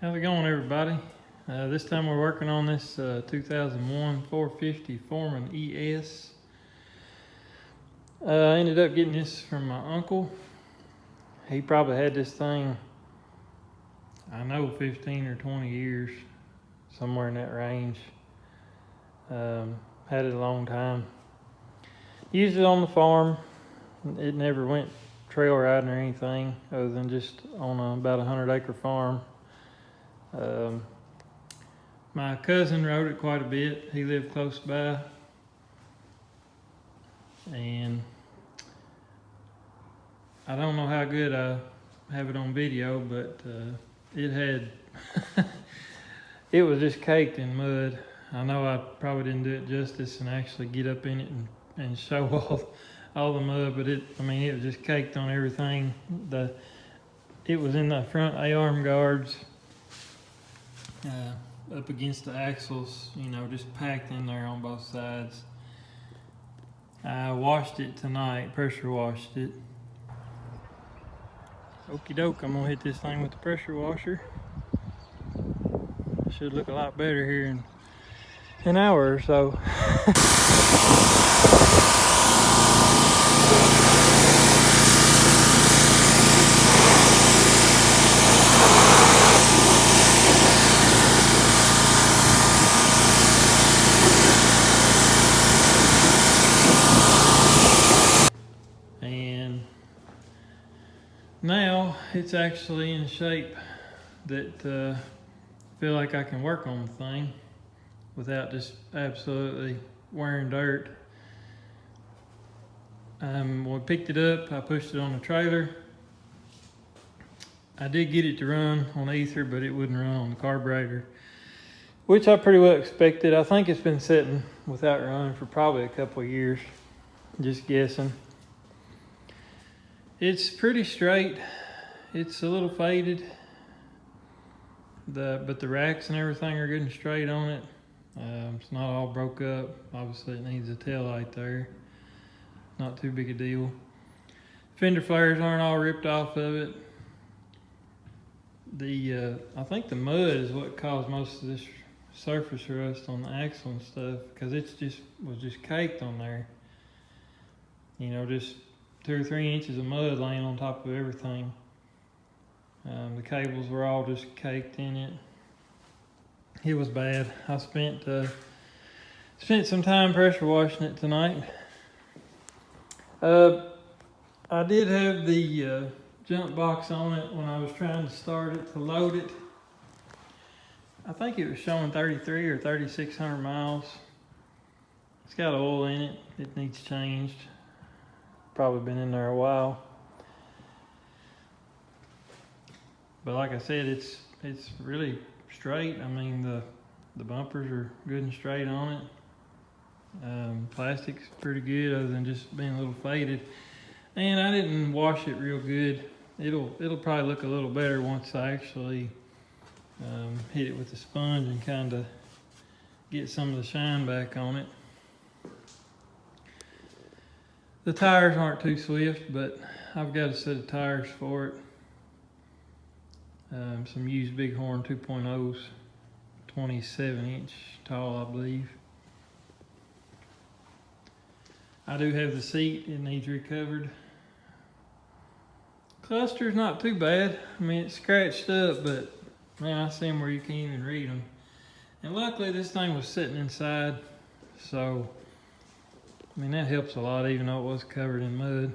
How's it going, everybody? This time we're working on this 2001 450 Foreman ES. I ended up getting this from my uncle. He probably had this thing, I know, 15 or 20 years, somewhere in that range. Had it a long time. Used it on the farm. It never went trail riding or anything other than just on about a 100-acre farm. My cousin rode it quite a bit. He lived close by, and I don't know how good I have it on video, but it had it was just caked in mud. I know I probably didn't do it justice and actually get up in it and show all the mud, but it was just caked on everything. It was in the front A-arm guards, up against the axles, just packed in there on both sides. I washed it tonight, pressure washed it. Okie doke, I'm gonna hit this thing with the pressure washer. Should look a lot better here in an hour or so. And now it's actually in shape that I feel like I can work on the thing without just absolutely wearing dirt. When I picked it up, I pushed it on the trailer. I did get it to run on ether, but it wouldn't run on the carburetor, which I pretty well expected. I think it's been sitting without running for probably a couple of years, just guessing. It's pretty straight. It's a little faded, but the racks and everything are good and straight on it. It's not all broke up. Obviously it needs a tail light there. Not too big a deal. Fender flares aren't all ripped off of it. I think the mud is what caused most of this surface rust on the axle and stuff, because was just caked on there. Just 2 or 3 inches of mud laying on top of everything. The cables were all just caked in it. It was bad. I spent some time pressure washing it tonight. I did have the jump box on it when I was trying to start it to load it. I think it was showing 33 or 3,600 miles. It's got oil in it. It needs changed. Probably been in there a while. But like I said, it's really straight. The bumpers are good and straight on it. Plastic's pretty good, other than just being a little faded. And I didn't wash it real good. It'll probably look a little better once I actually hit it with the sponge and kind of get some of the shine back on it. The tires aren't too swift, but I've got a set of tires for it. Some used Bighorn 2.0s, 27-inch tall, I believe. I do have the seat. It needs recovered. Cluster's not too bad. It's scratched up, but man, I see them where you can't even read them. And luckily this thing was sitting inside, so that helps a lot, even though it was covered in mud.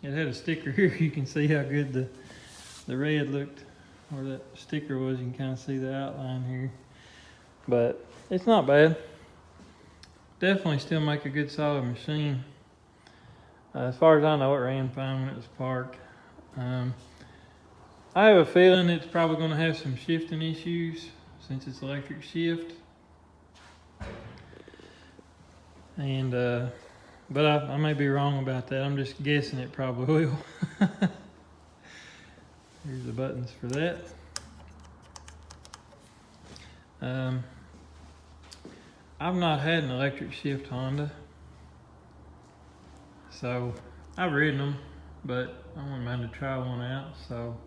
It had a sticker here. You can see how good the red looked where that sticker was. You can kind of see the outline here. But it's not bad. Definitely still make a good solid machine. As far as I know, it ran fine when it was parked. I have a feeling it's probably going to have some shifting issues since it's electric shift. And but I may be wrong about that. I'm just guessing it probably will. Here's the buttons for that. I've not had an electric shift Honda, so I've ridden them, but I wouldn't mind to try one out. So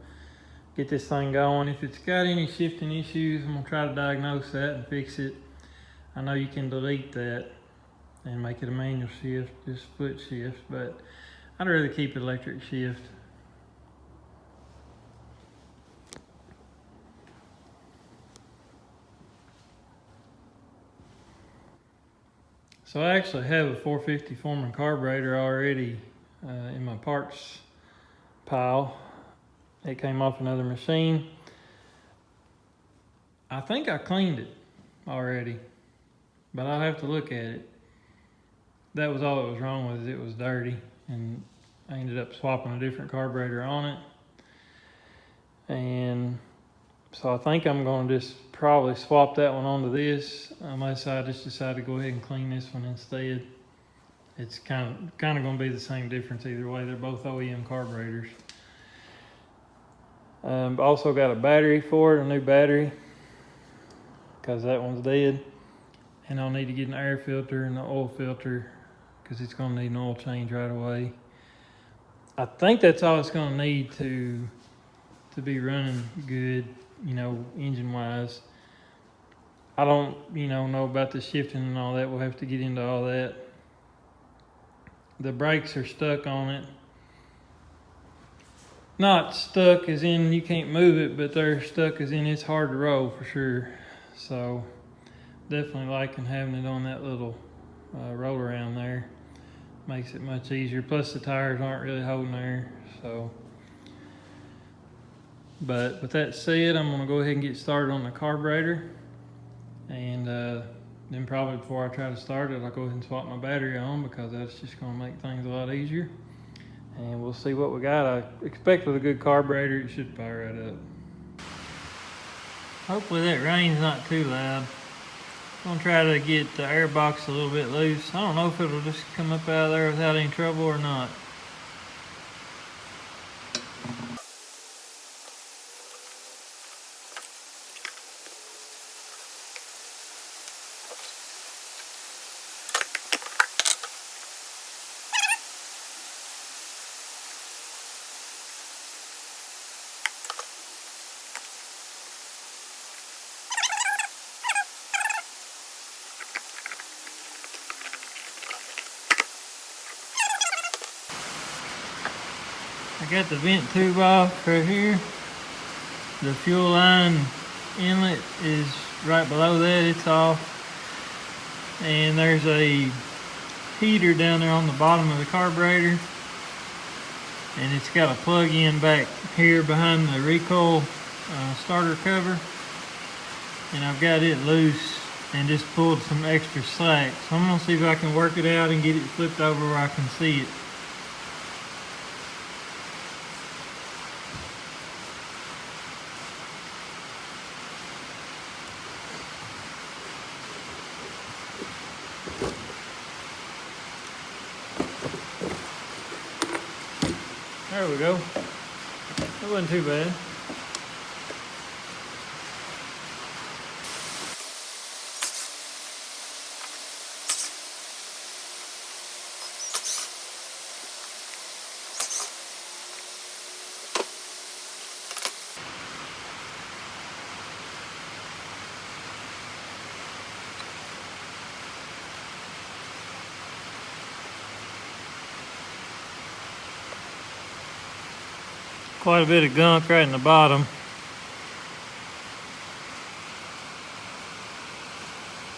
get this thing going. If it's got any shifting issues, I'm gonna try to diagnose that and fix it. I know you can delete that and make it a manual shift, just foot shift, but I'd rather keep it electric shift. So I actually have a 450 Foreman carburetor already in my parts pile. It came off another machine. I think I cleaned it already, but I'll have to look at it. That was all that was wrong with it. It was dirty, and I ended up swapping a different carburetor on it. And so I think I'm going to just probably swap that one onto this, unless I just decide to go ahead and clean this one instead. It's kind of going to be the same difference either way. They're both OEM carburetors. Also got a battery for it, a new battery, because that one's dead. And I'll need to get an air filter and an oil filter, because it's going to need an oil change right away. I think that's all it's going to need to be running good, you know, engine wise. I don't, know about the shifting and all that. We'll have to get into all that. The brakes are stuck on it. Not stuck as in you can't move it, but they're stuck as in it's hard to roll for sure. So definitely liking having it on that little roll around there. Makes it much easier. Plus the tires aren't really holding there. So, but with that said, I'm gonna go ahead and get started on the carburetor. And then probably before I try to start it, I'll go ahead and swap my battery on, because that's just gonna make things a lot easier. And we'll see what we got. I expect with a good carburetor, it should fire right up. Hopefully that rain's not too loud. I'm gonna try to get the air box a little bit loose. I don't know if it'll just come up out of there without any trouble or not. I got the vent tube off right here. The fuel line inlet is right below that, it's off. And there's a heater down there on the bottom of the carburetor. And it's got a plug-in back here behind the recoil starter cover. And I've got it loose and just pulled some extra slack. So I'm gonna see if I can work it out and get it flipped over where I can see it. There we go. That wasn't too bad. Quite a bit of gunk right in the bottom.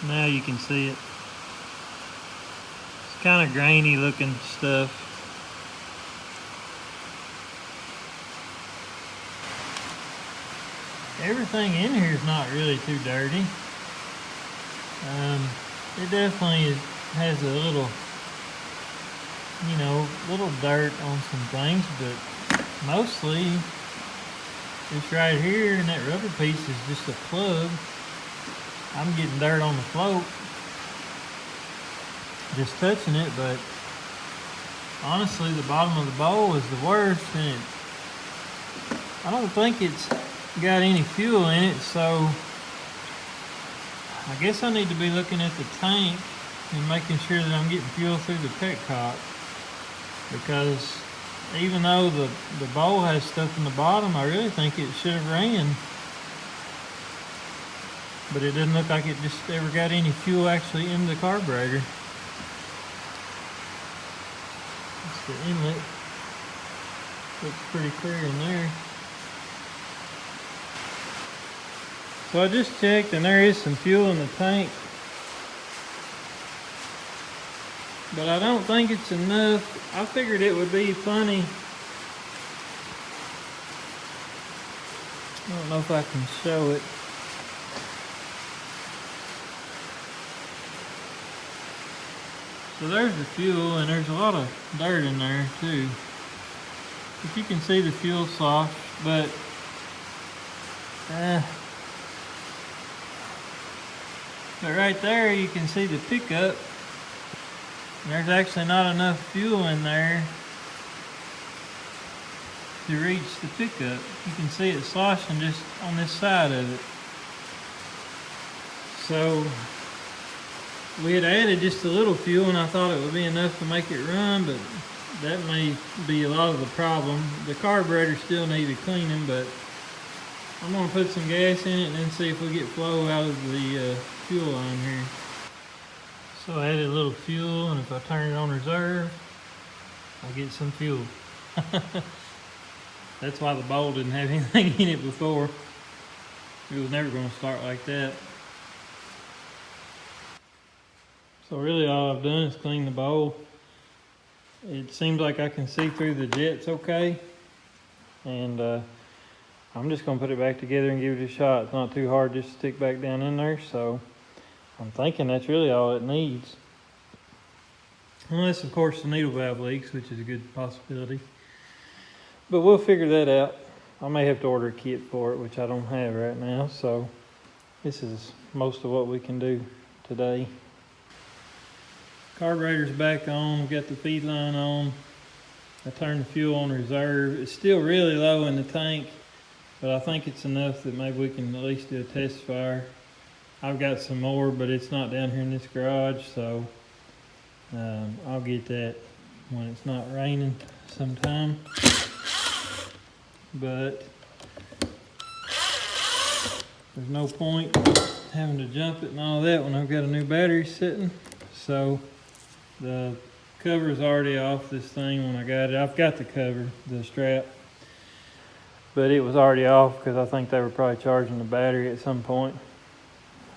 Now you can see it. It's kind of grainy looking stuff. Everything in here is not really too dirty. It definitely has a little, little dirt on some things, but mostly this right here and that rubber piece is just a plug. I'm getting dirt on the float just touching it, but honestly the bottom of the bowl is the worst, and I don't think it's got any fuel in it, so I guess I need to be looking at the tank and making sure that I'm getting fuel through the petcock, because even though the bowl has stuff in the bottom, I really think it should have ran. But it doesn't look like it just ever got any fuel actually in the carburetor. It's the inlet. Looks pretty clear in there. So I just checked and there is some fuel in the tank. But I don't think it's enough. I figured it would be plenty. I don't know if I can show it. So there's the fuel, and there's a lot of dirt in there too. But you can see the fuel soft, but right there you can see the pickup. And there's actually not enough fuel in there to reach the pickup. You can see it sloshing just on this side of it. So we had added just a little fuel and I thought it would be enough to make it run, but that may be a lot of the problem. The carburetor still needed cleaning, but I'm gonna put some gas in it and then see if we get flow out of the fuel line here. So I added a little fuel, and if I turn it on reserve, I get some fuel. That's why the bowl didn't have anything in it before. It was never going to start like that. So really all I've done is clean the bowl. It seems like I can see through the jets okay. And I'm just going to put it back together and give it a shot. It's not too hard just to stick back down in there. So I'm thinking that's really all it needs. Unless, of course, the needle valve leaks, which is a good possibility. But we'll figure that out. I may have to order a kit for it, which I don't have right now. So this is most of what we can do today. Carburetor's back on. We've got the feed line on. I turned the fuel on reserve. It's still really low in the tank, but I think it's enough that maybe we can at least do a test fire. I've got some more, but it's not down here in this garage, so I'll get that when it's not raining sometime. But there's no point having to jump it and all that when I've got a new battery sitting. So the cover's already off this thing when I got it. I've got the cover, the strap, but it was already off because I think they were probably charging the battery at some point.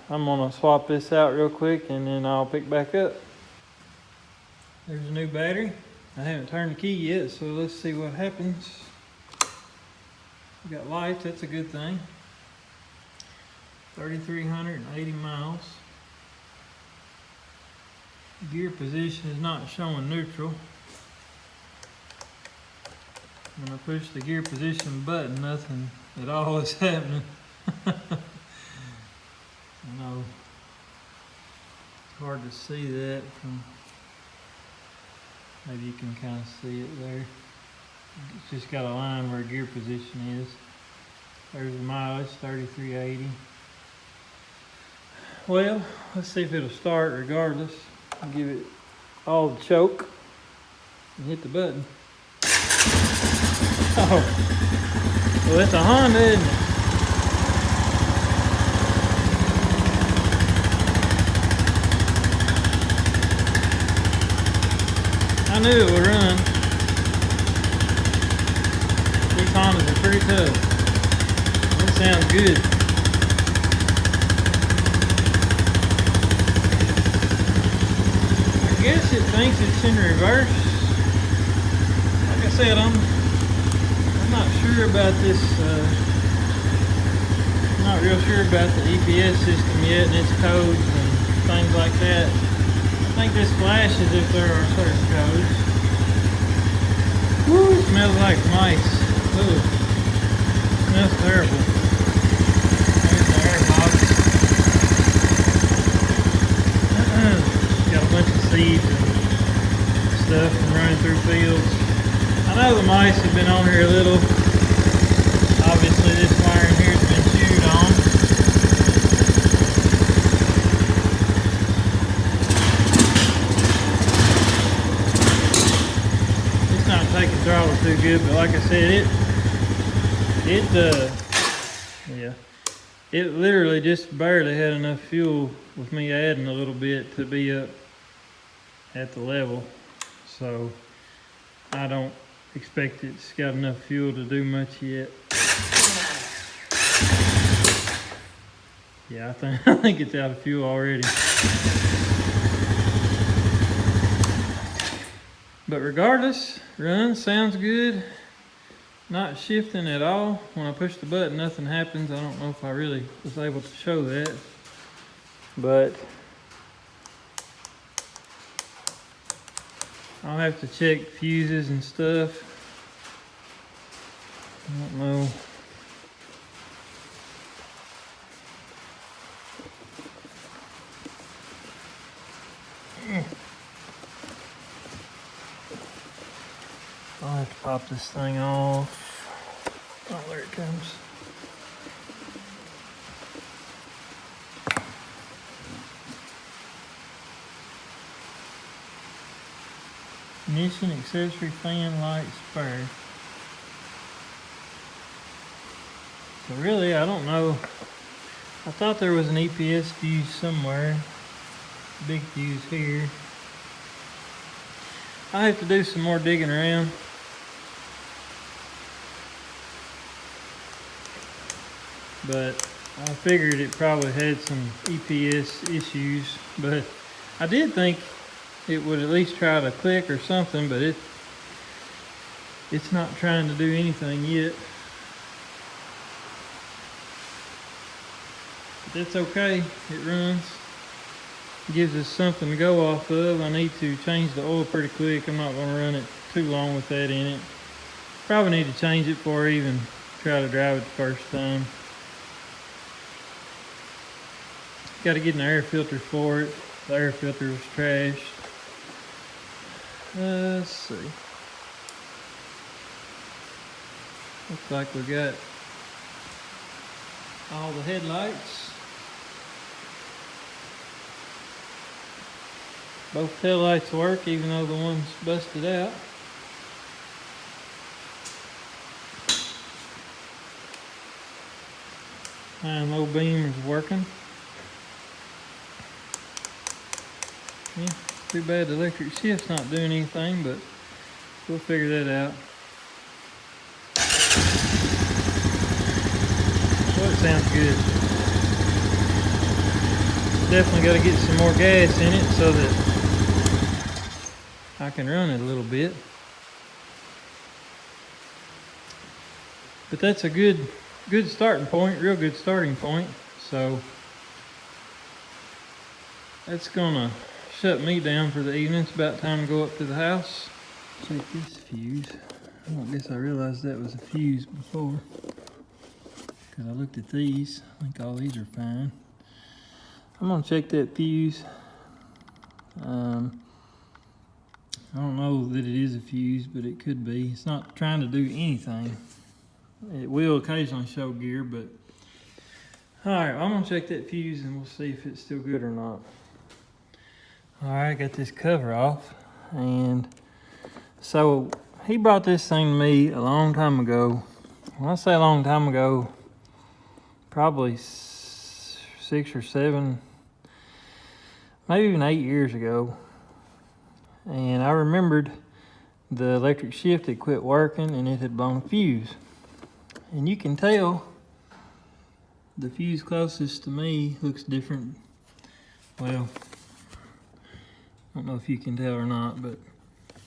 I'm gonna swap this out real quick and then I'll pick back up. There's a new battery. I haven't turned the key yet, so let's see what happens. We got lights, that's a good thing. 3,380 miles. Gear position is not showing neutral. When I push the gear position button, nothing at all is happening. I know it's hard to see that from, maybe you can kind of see it there. It's just got a line where gear position is. There's the mileage, 3,380. Well, let's see if it'll start regardless. I'll give it all the choke and hit the button. Oh, well, it's a Honda, isn't it? I knew it would run. These Hondas are pretty tough. That sounds good. I guess it thinks it's in reverse. Like I said, I'm not sure about this. I'm not real sure about the EPS system yet and its codes and things like that. I think this flashes if there are certain codes. Woo, it smells like mice. Ooh, smells terrible. There's the air box. Got a bunch of seeds and stuff and running through fields. I know the mice have been on here a little. Obviously this wire in here has been chewed on. It's not taking throttle too too good, but like I said, yeah, it literally just barely had enough fuel with me adding a little bit to be up at the level. So I don't expect it's got enough fuel to do much yet. Yeah, I think it's out of fuel already. But regardless, runs, sounds good. Not shifting at all. When I push the button, nothing happens. I don't know if I really was able to show that. But I'll have to check fuses and stuff. I don't know. I'll have to pop this thing off. Oh, there it comes. Ignition, accessory, fan, light, spare. So really, I don't know. I thought there was an EPS fuse somewhere. Big fuse here. I have to do some more digging around. But I figured it probably had some EPS issues. But I did think it would at least try to click or something, but it's not trying to do anything yet. But that's okay, it runs. Gives us something to go off of. I need to change the oil pretty quick. I'm not going to run it too long with that in it. Probably need to change it before I even try to drive it the first time. Got to get an air filter for it. The air filter was trashed. Let's see. Looks like we got all the headlights. Both tail lights work, even though the one's busted out. High and low beam is working. Yeah, too bad the electric shift's not doing anything, but we'll figure that out. Well, it sounds good. Definitely got to get some more gas in it so that I can run it a little bit. But that's a good starting point, real good starting point. So that's gonna shut me down for the evening. It's about time to go up to the house. Check this fuse. I guess I realized that was a fuse before, because I looked at these. I think all these are fine. I'm gonna check that fuse. I don't know that it is a fuse, but it could be. It's not trying to do anything. It will occasionally show gear, but all right, I'm gonna check that fuse and we'll see if it's still good or not. All right, got this cover off, and so he brought this thing to me a long time ago. When I say a long time ago, probably 6 or 7, maybe even 8 years ago. And I remembered the electric shift had quit working and it had blown a fuse. And you can tell the fuse closest to me looks different. Well, I don't know if you can tell or not, but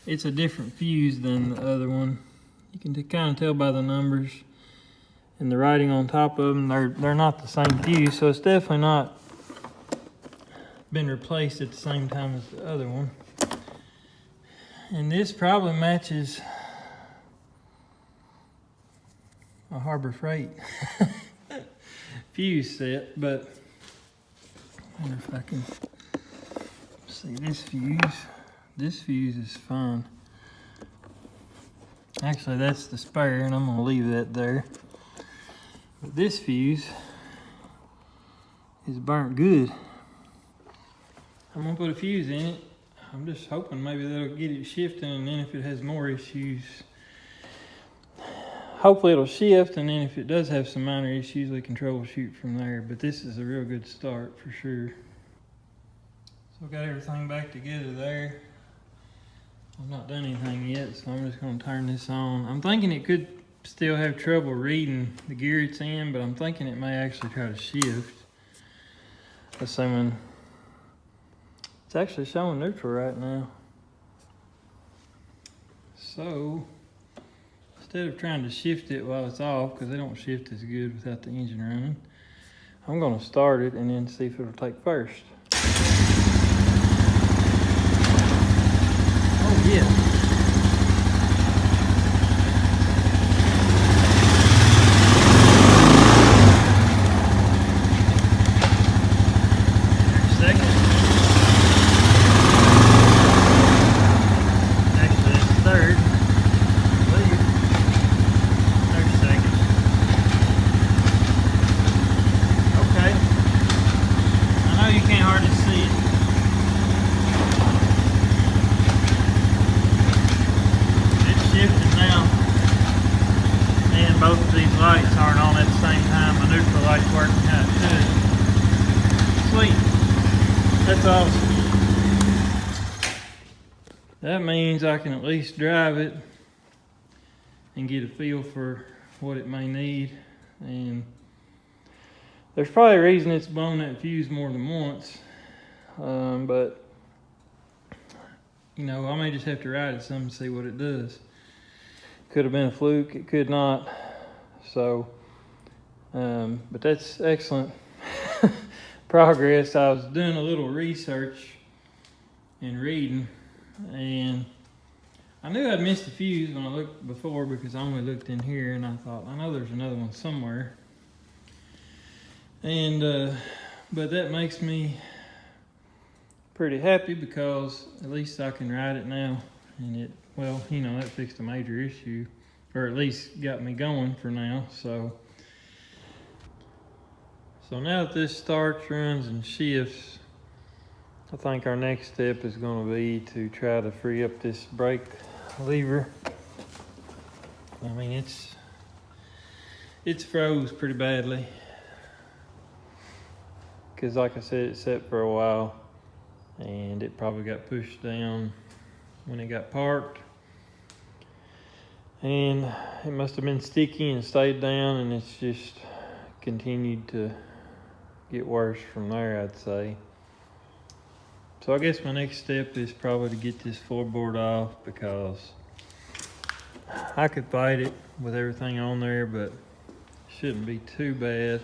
it's a different fuse than the other one. You can kind of tell by the numbers and the writing on top of them. They're not the same fuse, so it's definitely not been replaced at the same time as the other one. And this probably matches a Harbor Freight fuse set, but I wonder if I can see this fuse. This fuse is fine. Actually, that's the spare, and I'm gonna leave that there. But this fuse is burnt good. I'm gonna put a fuse in it. I'm just hoping maybe that'll get it shifting, and then if it has more issues, hopefully it'll shift, and then if it does have some minor issues, we can troubleshoot from there. But this is a real good start for sure. So got everything back together there. I've not done anything yet, so I'm just gonna turn this on. I'm thinking it could still have trouble reading the gear it's in, but I'm thinking it may actually try to shift. Assuming it's actually showing neutral right now. So instead of trying to shift it while it's off, because they don't shift as good without the engine running, I'm gonna start it and then see if it'll take first. Oh yeah. Both of these lights aren't on at the same time. My neutral light's working how it should. Sweet. That's awesome. That means I can at least drive it and get a feel for what it may need. And there's probably a reason it's blown that fuse more than once. But, you know, I may just have to ride it some and see what it does. Could have been a fluke, it could not. So, but that's excellent progress. I was doing a little research and reading, and I knew I'd missed a fuse when I looked before because I only looked in here, and I thought, I know there's another one somewhere. And, but that makes me pretty happy because at least I can ride it now, and it, well, you know, that fixed a major issue, or at least got me going for now. So now that this starts, runs, and shifts, I think our next step is going to be to try to free up this brake lever. I mean, it's froze pretty badly because, like I said, it sat for a while, and it probably got pushed down when it got parked. And it must have been sticky and stayed down, and it's just continued to get worse from there, I'd say. So I guess my next step is probably to get this floorboard off, because I could fight it with everything on there, but it shouldn't be too bad.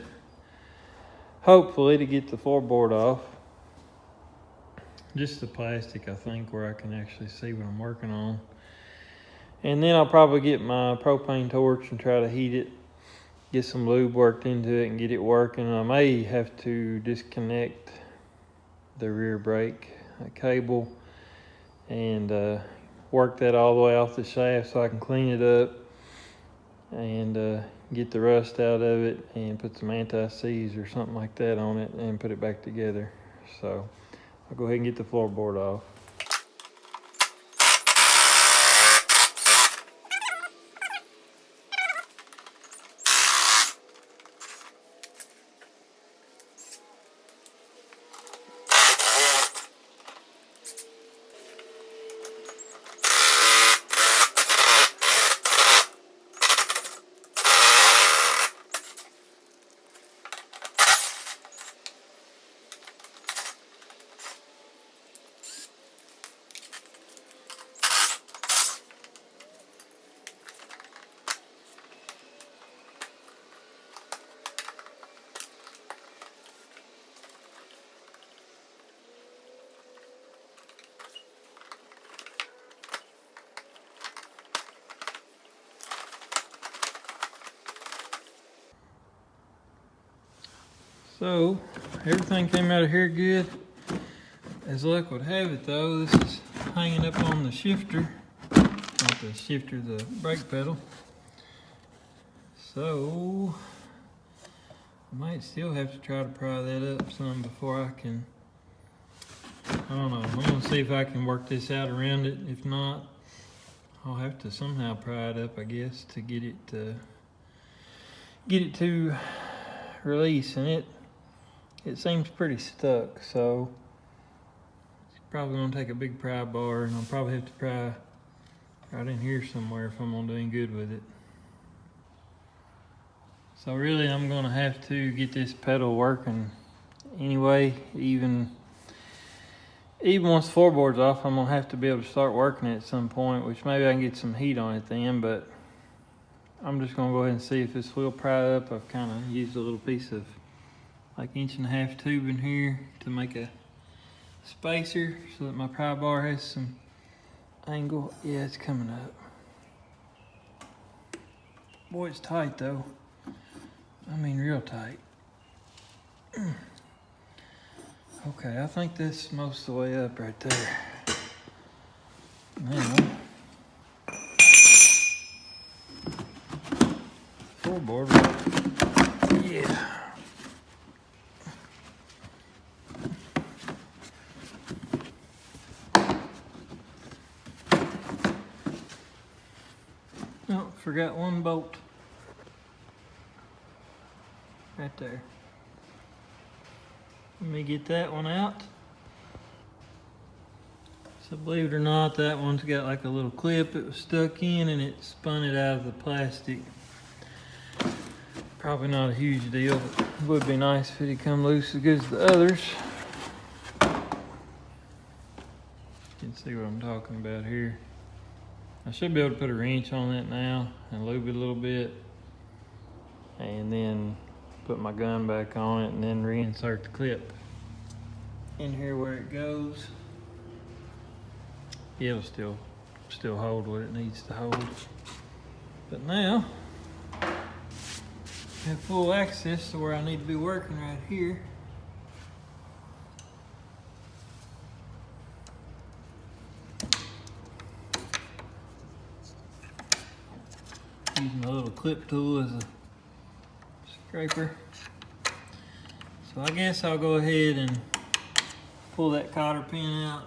Hopefully to get the floorboard off. Just the plastic, I think, where I can actually see what I'm working on. And then I'll probably get my propane torch and try to heat it, get some lube worked into it and get it working. I may have to disconnect the rear brake cable and work that all the way off the shaft so I can clean it up and get the rust out of it and put some anti-seize or something like that on it and put it back together. So I'll go ahead and get the floorboard off. So everything came out of here good. As luck would have it though, this is hanging up on the shifter, not the shifter, the brake pedal. So I might still have to try to pry that up some before I can, I don't know, I'm gonna see if I can work this out around it. If not, I'll have to somehow pry it up, I guess, to get it to release, and it seems pretty stuck, so it's probably gonna take a big pry bar, and I'll probably have to pry right in here somewhere if I'm gonna do any good with it. So really I'm gonna have to get this pedal working anyway. Even once the floorboard's off, I'm gonna have to be able to start working it at some point, which maybe I can get some heat on it then, but I'm just gonna go ahead and see if this will pry up. I've kind of used a little piece of like 1.5-inch tube in here to make a spacer so that my pry bar has some angle. Yeah, it's coming up. Boy, it's tight though. I mean, real tight. Okay, I think that's most of the way up right there. Now, floorboard. Yeah. Oh, forgot one bolt. Right there. Let me get that one out. So believe it or not, that one's got like a little clip it was stuck in, and it spun it out of the plastic. Probably not a huge deal, but it would be nice if it'd come loose as good as the others. You can see what I'm talking about here. I should be able to put a wrench on that now and lube it a little bit, and then put my gun back on it and then reinsert the clip in here where it goes. It'll still hold what it needs to hold. But now I have full access to where I need to be working right here. Using a little clip tool as a scraper. So I guess I'll go ahead and pull that cotter pin out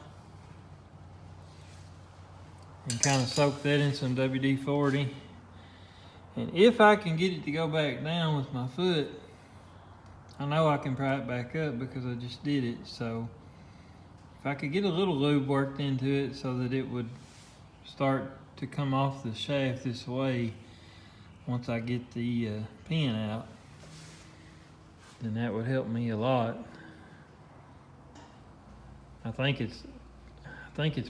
and kind of soak that in some WD-40. And if I can get it to go back down with my foot, I know I can pry it back up because I just did it. So if I could get a little lube worked into it so that it would start to come off the shaft this way once I get the pin out, then that would help me a lot. I think it's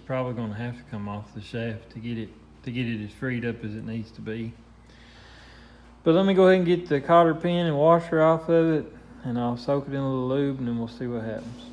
probably going to have to come off the shaft to get it as freed up as it needs to be. But let me go ahead and get the cotter pin and washer off of it, and I'll soak it in a little lube, and then we'll see what happens.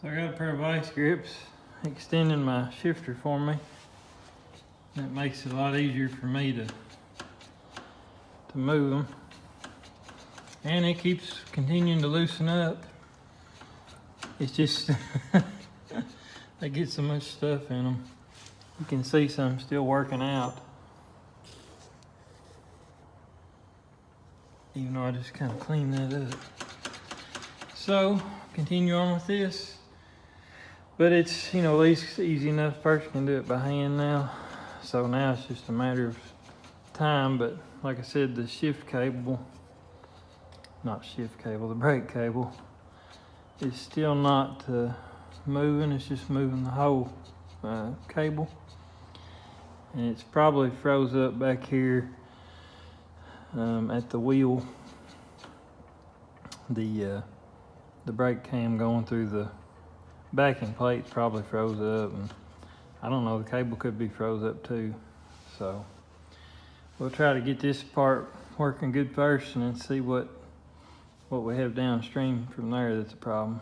So I got a pair of vice grips extending my shifter for me. That makes it a lot easier for me to move them. And it keeps continuing to loosen up. It's just, they get so much stuff in them. You can see some still working out. Even though I just kind of cleaned that up. So, continue on with this. But it's, you know, at least easy enough. Person can do it by hand now. So now it's just a matter of time. But like I said, the shift cable, not shift cable, the brake cable is still not moving. It's just moving the whole cable. And it's probably froze up back here at the wheel. The brake cam going through the backing plate probably froze up, and I don't know, the cable could be froze up too. So we'll try to get this part working good first and then see what we have downstream from there that's a problem.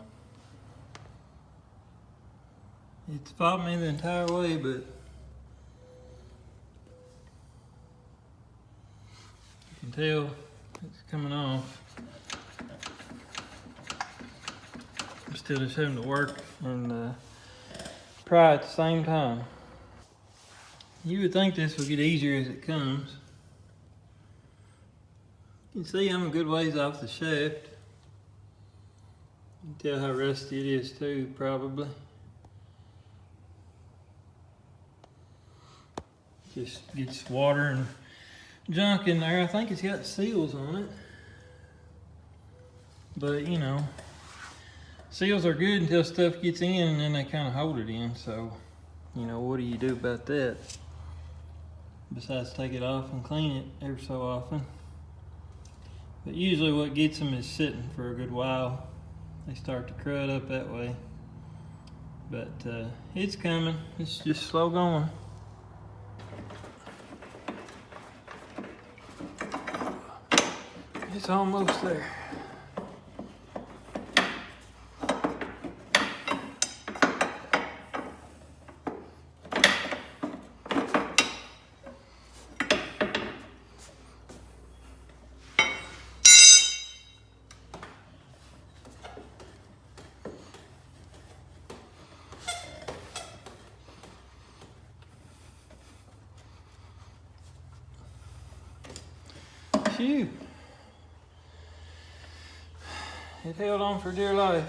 It's fought me the entire way, but you can tell it's coming off. I'm still just having to work and pry at the same time. You would think this would get easier as it comes. You can see I'm a good ways off the shaft. You can tell how rusty it is too, probably. Just gets water and junk in there. I think it's got seals on it. But you know, seals are good until stuff gets in and then they kind of hold it in. So, you know, what do you do about that? Besides take it off and clean it every so often. But usually what gets them is sitting for a good while. They start to crud up that way. But it's coming. It's just slow going. It's almost there. Phew. It held on for dear life.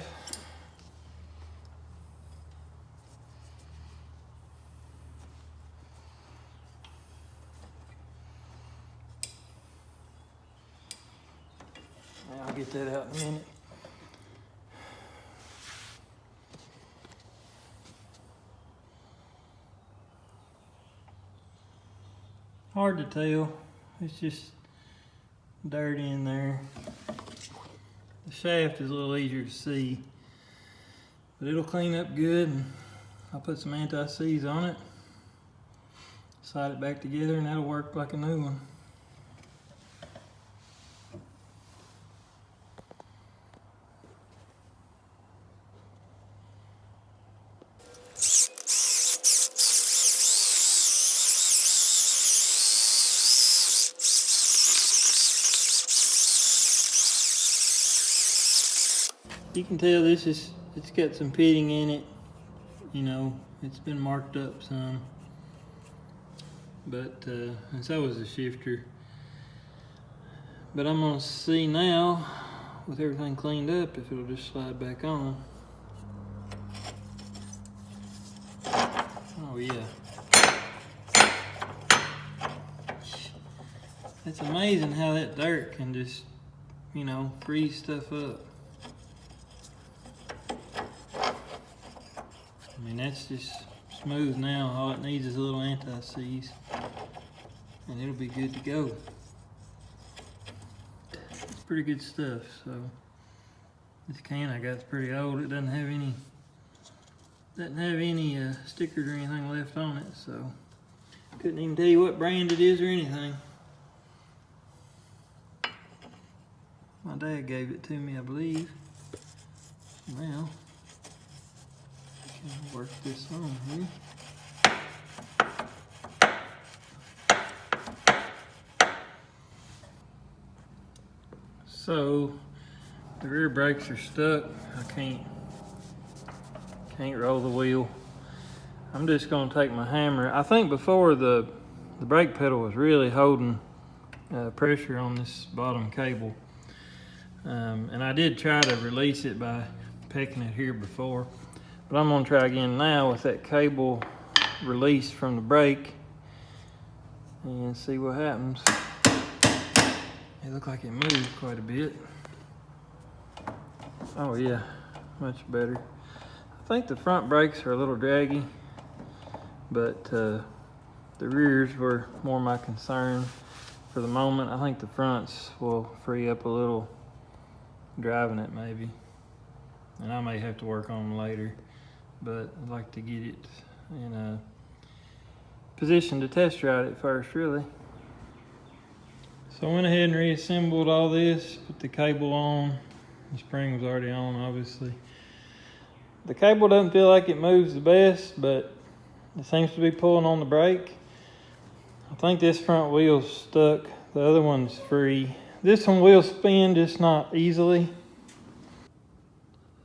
I'll get that out in a minute. Hard to tell. It's just dirty in there. The shaft is a little easier to see, but it'll clean up good, and I'll put some anti-seize on it, slide it back together, and that'll work like a new one. You can tell it's got some pitting in it. You know, it's been marked up some. But, and so is the shifter. But I'm gonna see now, with everything cleaned up, if it'll just slide back on. Oh yeah. It's amazing how that dirt can just, you know, freeze stuff up. I mean, that's just smooth now. All it needs is a little anti-seize, and it'll be good to go. It's pretty good stuff. So this can I got is pretty old. It doesn't have any stickers or anything left on it, so couldn't even tell you what brand it is or anything. My dad gave it to me, I believe. Well, work this on here. So the rear brakes are stuck. I can't roll the wheel. I'm just gonna take my hammer. I think before the brake pedal was really holding pressure on this bottom cable. And I did try to release it by pecking it here before, but I'm gonna try again now with that cable released from the brake and see what happens. It looked like it moved quite a bit. Oh yeah, much better. I think the front brakes are a little draggy, but the rears were more my concern for the moment. I think the fronts will free up a little driving it maybe. And I may have to work on them later, but I'd like to get it in a position to test ride it first, really. So I went ahead and reassembled all this, put the cable on. The spring was already on, obviously. The cable doesn't feel like it moves the best, but it seems to be pulling on the brake. I think this front wheel's stuck. The other one's free. This one will spin, just not easily.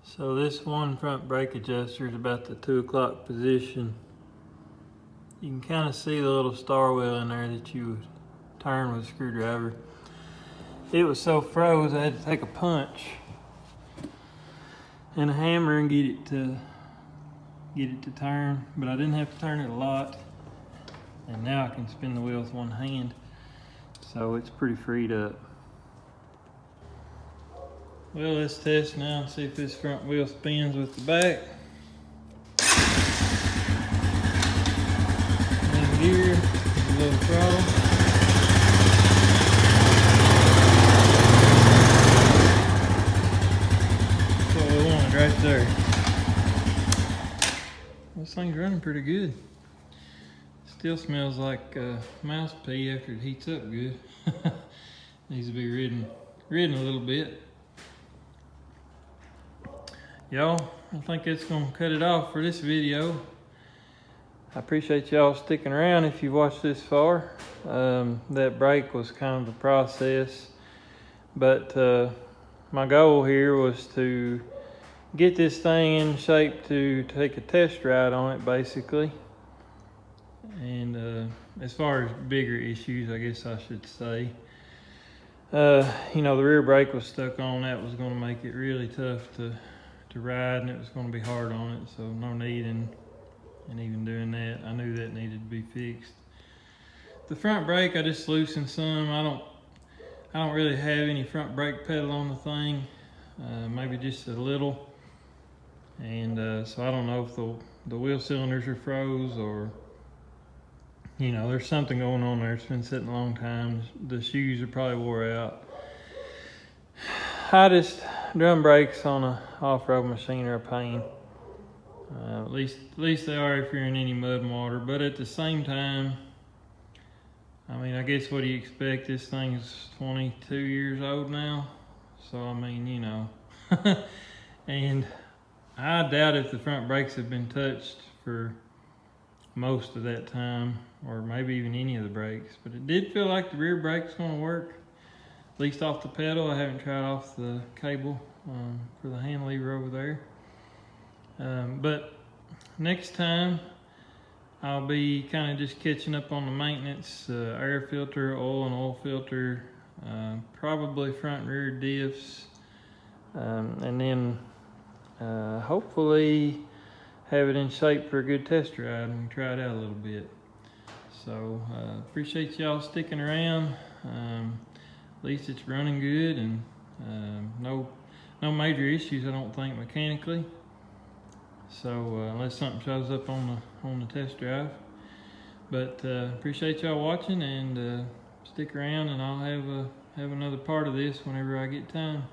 So this one front brake adjuster is about the 2 o'clock position. You can kind of see the little star wheel in there that you would turn with a screwdriver. It was so froze I had to take a punch and a hammer and get it to turn, but I didn't have to turn it a lot. And now I can spin the wheel with one hand, so it's pretty freed up. Well, let's test now and see if this front wheel spins with the back. In gear, a little throttle. Right there. This thing's running pretty good. Still smells like mouse pee after it heats up good. Needs to be ridden a little bit. Y'all, I think that's gonna cut it off for this video. I appreciate y'all sticking around if you watched this far. That brake was kind of a process, but my goal here was to get this thing in shape to take a test ride on it, basically. And as far as bigger issues, I guess I should say, you know, the rear brake was stuck on. That was going to make it really tough to ride, and it was going to be hard on it, so no need in even doing that. I knew that needed to be fixed. The front brake, I just loosened some. I don't really have any front brake pedal on the thing, maybe just a little. And so I don't know if the wheel cylinders are froze, or, you know, there's something going on there. It's been sitting a long time. The shoes are probably wore out. Hottest drum brakes on a off-road machine are a pain. At least they are if you're in any mud and water. But at the same time, I mean, I guess what do you expect? This thing's 22 years old now. So, I mean, you know. And I doubt if the front brakes have been touched for most of that time, or maybe even any of the brakes. But it did feel like the rear brake's gonna work, at least off the pedal. I haven't tried off the cable for the hand lever over there. But next time, I'll be kind of just catching up on the maintenance, air filter, oil and oil filter, probably front and rear diffs, and then hopefully have it in shape for a good test ride and try it out a little bit. So appreciate y'all sticking around. At least it's running good, and no major issues, I don't think, mechanically. So unless something shows up on the test drive. But appreciate y'all watching, and stick around, and I'll have another part of this whenever I get time.